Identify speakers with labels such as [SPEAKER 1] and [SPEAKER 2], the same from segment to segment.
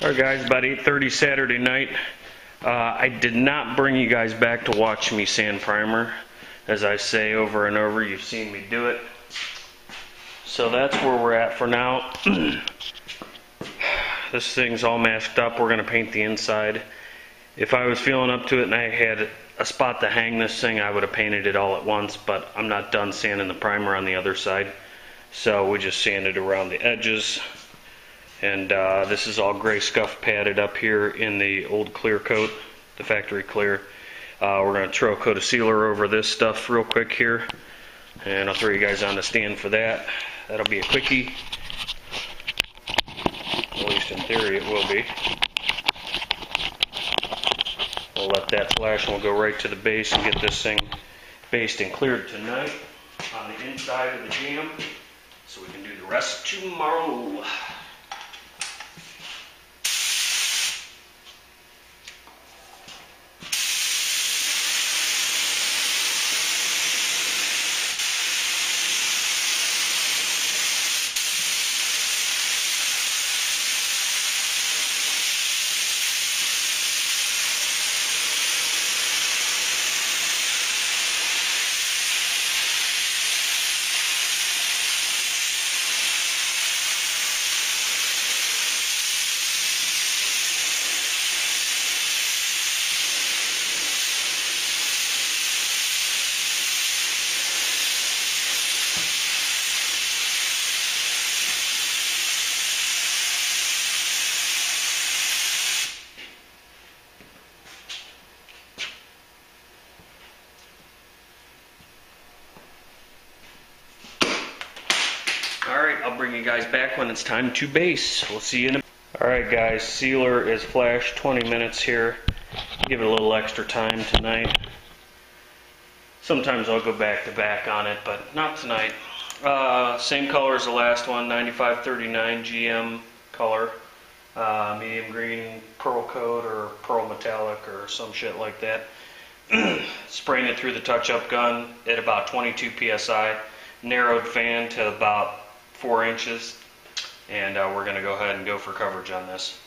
[SPEAKER 1] Alright guys, about 8:30 Saturday night. I did not bring you guys back to watch me sand primer. As I say over and over, you've seen me do it. So that's where we're at for now. This thing's all masked up. We're going to paint the inside. If I was feeling up to it and I had a spot to hang this thing, I would have painted it all at once, but I'm not done sanding the primer on the other side. So we just sanded around the edges. And this is all gray scuff padded up here in the old clear coat, the factory clear. We're going to throw a coat of sealer over this stuff real quick here. And I'll throw you guys on the stand for that. That'll be a quickie. At least in theory it will be. We'll let that flash and we'll go right to the base and get this thing based and cleared tonight on the inside of the Jamb, so we can do the rest tomorrow. Alright, I'll bring you guys back when it's time to base. We'll see you in a minute. Alright guys, sealer is flashed 20 minutes here. Give it a little extra time tonight. Sometimes I'll go back to back on it, but not tonight. Same color as the last one, 9539 GM color. Medium green pearl coat or pearl metallic or some shit like that. Spraying it through the touch-up gun at about 22 psi. Narrowed fan to about 4 inches, and we're going to go ahead and go for coverage on this.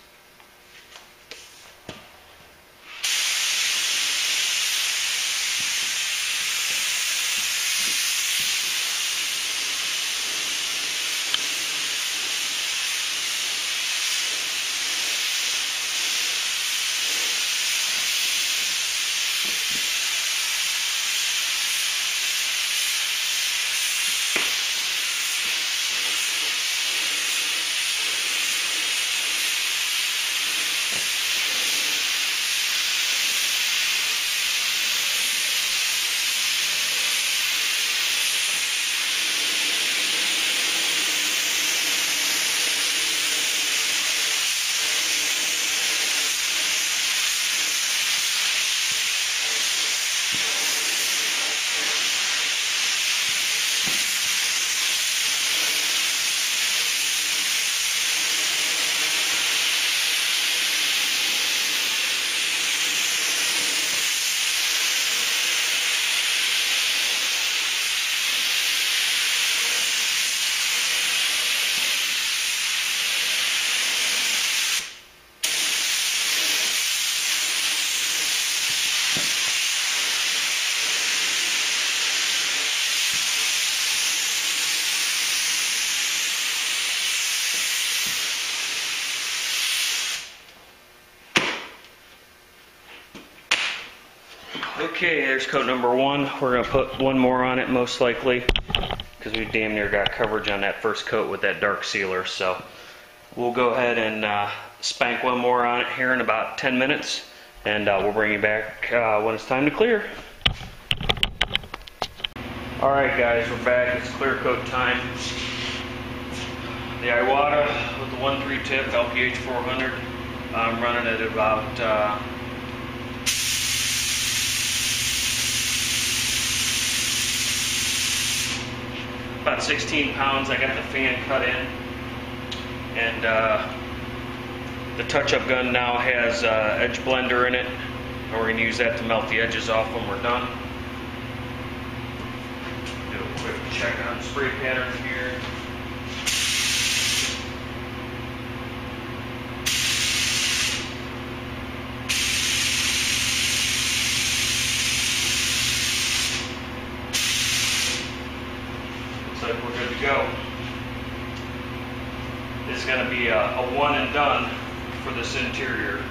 [SPEAKER 1] Okay, there's coat number one. We're going to put one more on it most likely, because we damn near got coverage on that first coat with that dark sealer. So we'll go ahead and spank one more on it here in about 10 minutes, and we'll bring you back when it's time to clear. Alright guys, we're back. It's clear coat time. The Iwata with the 1.3 tip, LPH 400. I'm running it about about 16 pounds. I got the fan cut in, and the touch-up gun now has edge blender in it, and we're going to use that to melt the edges off when we're done. Do a quick check on the spray pattern here. one and done for this interior.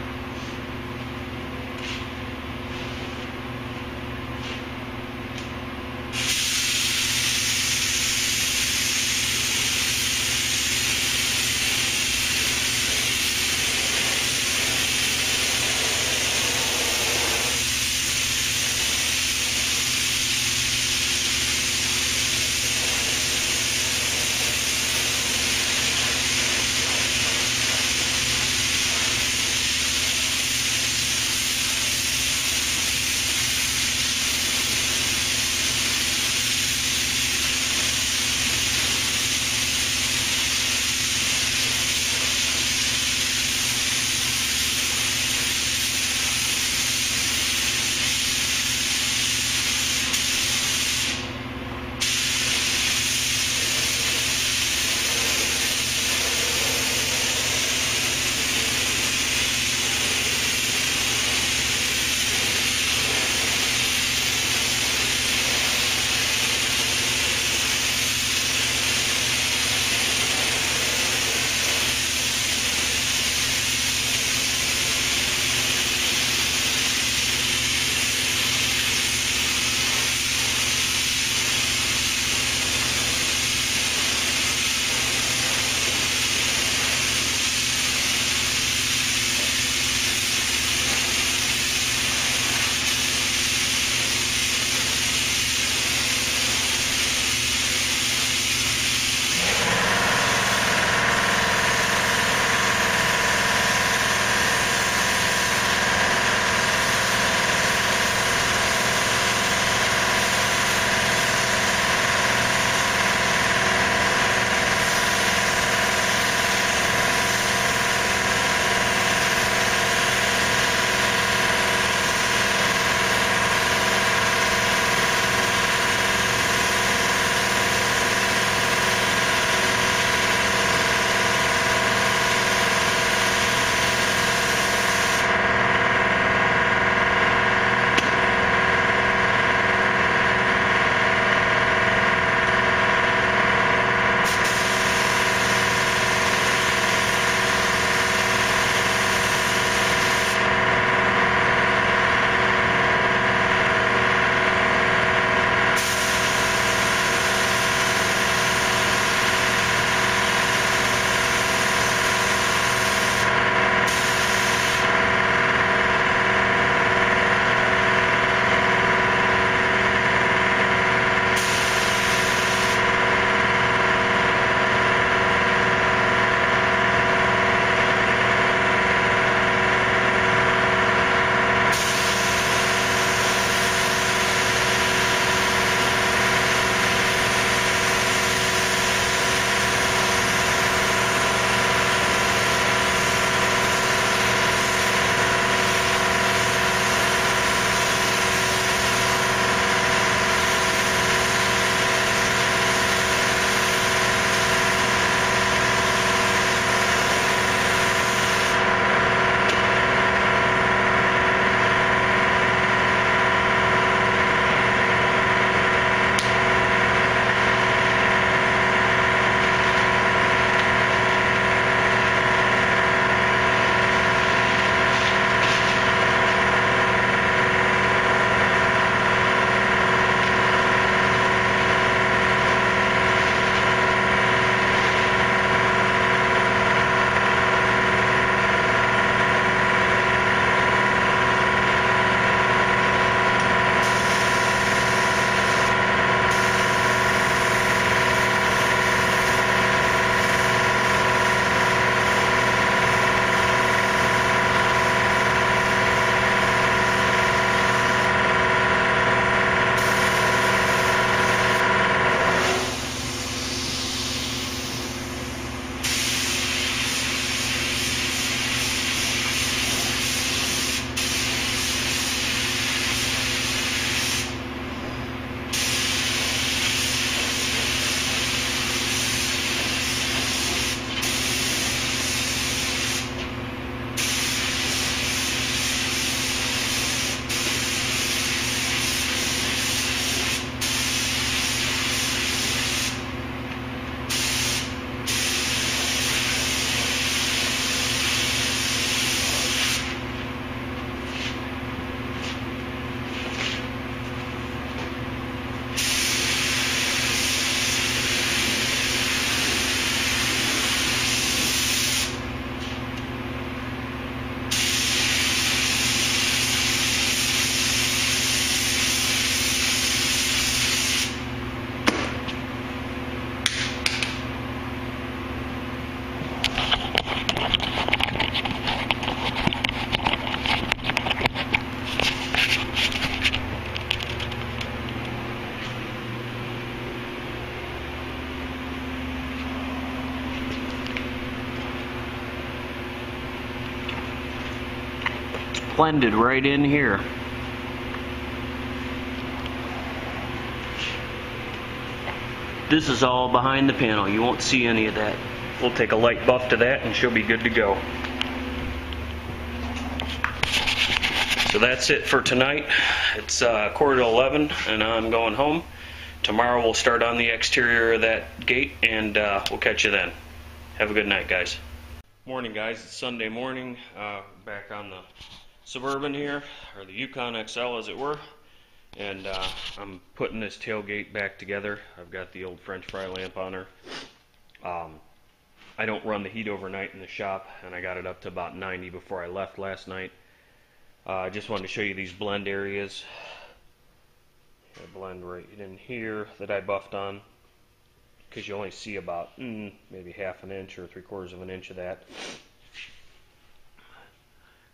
[SPEAKER 1] blended right in here. This is all behind the panel. You won't see any of that. We'll take a light buff to that and she'll be good to go. So that's it for tonight. It's 10:45 and I'm going home. Tomorrow we'll start on the exterior of that gate and we'll catch you then. Have a good night, guys. Morning, guys. It's Sunday morning. Back on the Suburban here, or the Yukon XL as it were. And I'm putting this tailgate back together. I've got the old French fry lamp on her. I don't run the heat overnight in the shop, and I got it up to about 90 before I left last night. I just wanted to show you these blend areas. I blend right in here that I buffed on, because you only see about maybe half an inch or 3/4 of an inch of that.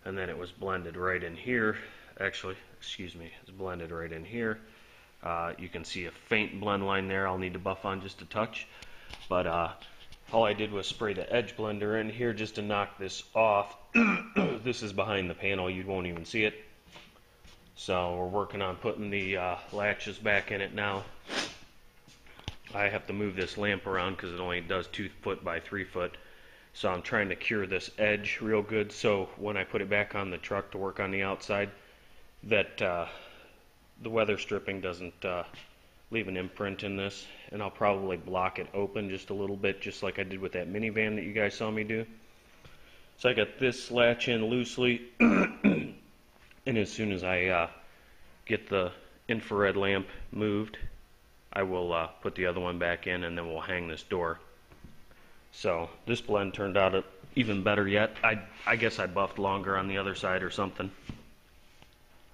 [SPEAKER 1] And then it was blended right in here. Actually, excuse me, it's blended right in here. You can see a faint blend line there I'll need to buff on just a touch. But all I did was spray the edge blender in here just to knock this off. This is behind the panel, you won't even see it. So we're working on putting the latches back in it now. I have to move this lamp around because it only does 2 foot by 3 foot. So I'm trying to cure this edge real good, so when I put it back on the truck to work on the outside, that the weather stripping doesn't leave an imprint in this. And I'll probably block it open just a little bit, just like I did with that minivan that you guys saw me do. So I got this latch in loosely, and as soon as I get the infrared lamp moved, I will put the other one back in, and then we'll hang this door. So this blend turned out even better yet. I guess I buffed longer on the other side or something.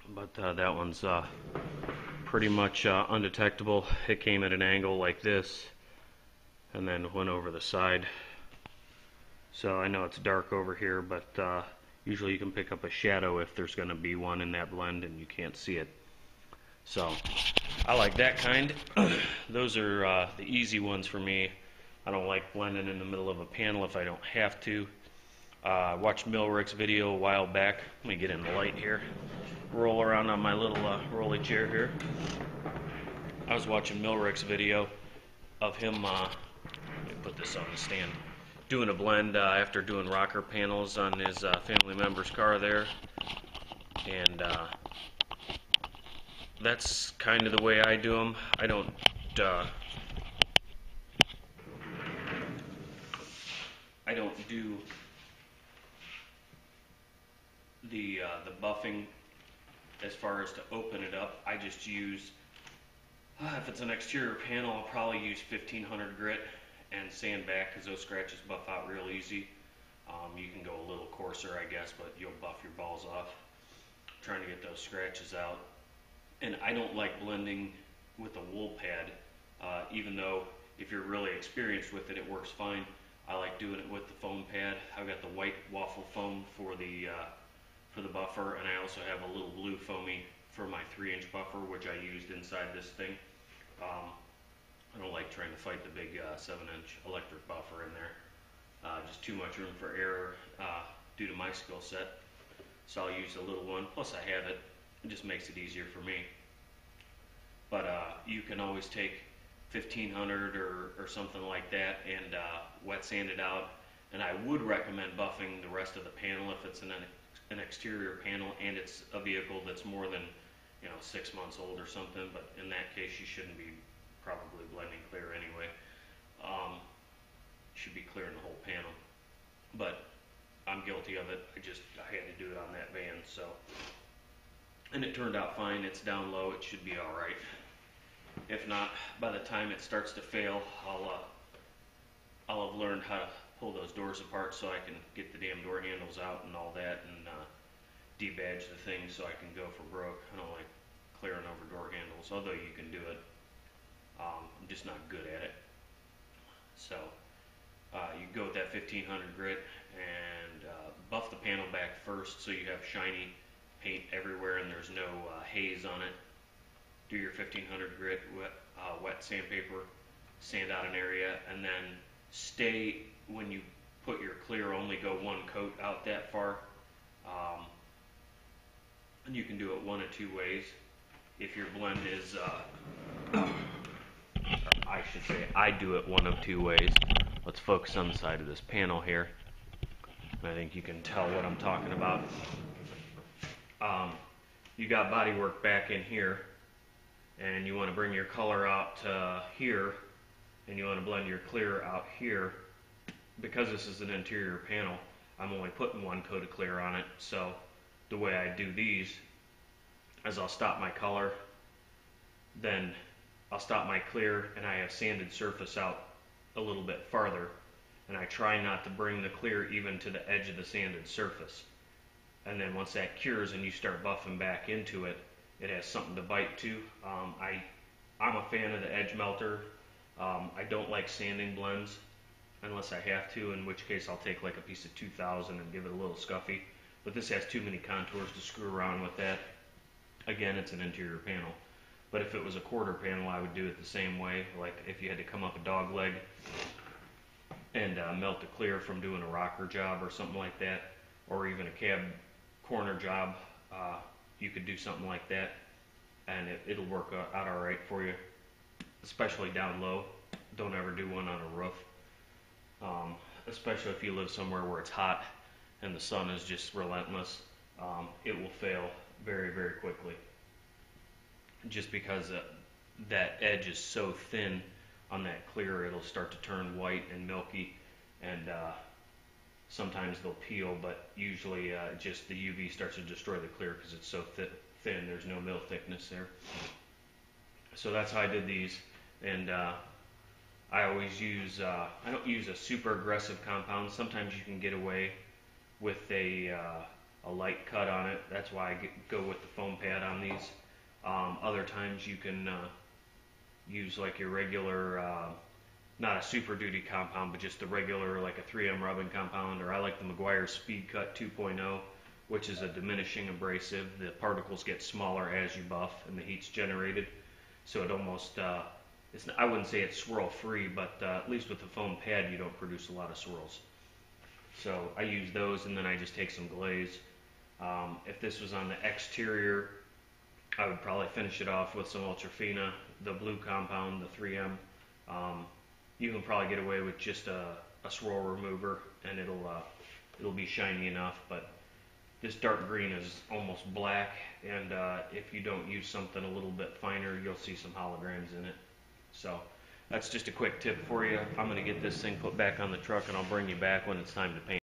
[SPEAKER 1] But that one's pretty much undetectable. It came at an angle like this and then went over the side. So I know it's dark over here, but usually you can pick up a shadow if there's going to be one in that blend and you can't see it. So I like that kind. Those are the easy ones for me. I don't like blending in the middle of a panel if I don't have to. I watched Milrick's video a while back. Let me get in the light here. Roll around on my little rolly chair here. I was watching Milrick's video of him, let me put this on the stand, doing a blend after doing rocker panels on his family member's car there. And that's kind of the way I do them. I don't do the buffing as far as to open it up. I just use, if it's an exterior panel, I'll probably use 1500 grit and sand back, because those scratches buff out real easy. You can go a little coarser, I guess, but you'll buff your balls off trying to get those scratches out. And I don't like blending with a wool pad, even though if you're really experienced with it, it works fine. I like doing it with the foam pad. I've got the white waffle foam for the buffer, and I also have a little blue foamy for my 3-inch buffer, which I used inside this thing. I don't like trying to fight the big 7-inch electric buffer in there. Just too much room for error due to my skill set. So I'll use a little one. Plus I have it. It just makes it easier for me. But you can always take 1500 or something like that and wet sand it out. And I would recommend buffing the rest of the panel if it's an exterior panel and it's a vehicle that's more than 6 months old or something. But in that case, you shouldn't be probably blending clear anyway. Should be clearing the whole panel. But I'm guilty of it. I had to do it on that van. So, and it turned out fine. It's down low. It should be all right. If not, by the time it starts to fail, I'll have learned how to pull those doors apart so I can get the damn door handles out and all that, and debadge the thing so I can go for broke. I don't like clearing over door handles, although you can do it. I'm just not good at it. So you go with that 1500 grit and buff the panel back first so you have shiny paint everywhere and there's no haze on it. Do your 1500 grit wet sandpaper, sand out an area, and then stay, when you put your clear, only go one coat out that far. And you can do it one of two ways. If your blend is, I should say, I do it one of two ways. Let's focus on the side of this panel here. I think you can tell what I'm talking about. You got bodywork back in here, and you want to bring your color out to here, and you want to blend your clear out here. Because this is an interior panel, I'm only putting one coat of clear on it, so the way I do these is I'll stop my color, then I'll stop my clear, and I have sanded surface out a little bit farther, and I try not to bring the clear even to the edge of the sanded surface. And then once that cures and you start buffing back into it, it has something to bite to. I'm a fan of the edge melter. I don't like sanding blends unless I have to, in which case I'll take like a piece of 2000 and give it a little scuffy. But this has too many contours to screw around with that. Again, it's an interior panel. But if it was a quarter panel, I would do it the same way. Like if you had to come up a dog leg and melt the clear from doing a rocker job or something like that, or even a cab corner job, you could do something like that, and it'll work out all right for you, especially down low. Don't ever do one on a roof, especially if you live somewhere where it's hot and the sun is just relentless. It will fail very, very quickly, just because that edge is so thin on that clear. It'll start to turn white and milky, and sometimes they'll peel, but usually just the UV starts to destroy the clear because it's so thin. There's no mill thickness there. So that's how I did these, and I always use, I don't use a super aggressive compound. Sometimes you can get away with a light cut on it. That's why I go with the foam pad on these. Other times you can use like your regular, not a super duty compound, but just a regular, like a 3M rubbing compound, or I like the Meguiar Speed Cut 2.0, which is a diminishing abrasive. The particles get smaller as you buff and the heat's generated, so it almost, I wouldn't say it's swirl free, but at least with the foam pad you don't produce a lot of swirls. So I use those, and then I just take some glaze. If this was on the exterior, I would probably finish it off with some Ultrafina, the blue compound, the 3M. You can probably get away with just a swirl remover, and it'll be shiny enough. But this dark green is almost black, and if you don't use something a little bit finer, you'll see some holograms in it. So that's just a quick tip for you. I'm going to get this thing put back on the truck, and I'll bring you back when it's time to paint.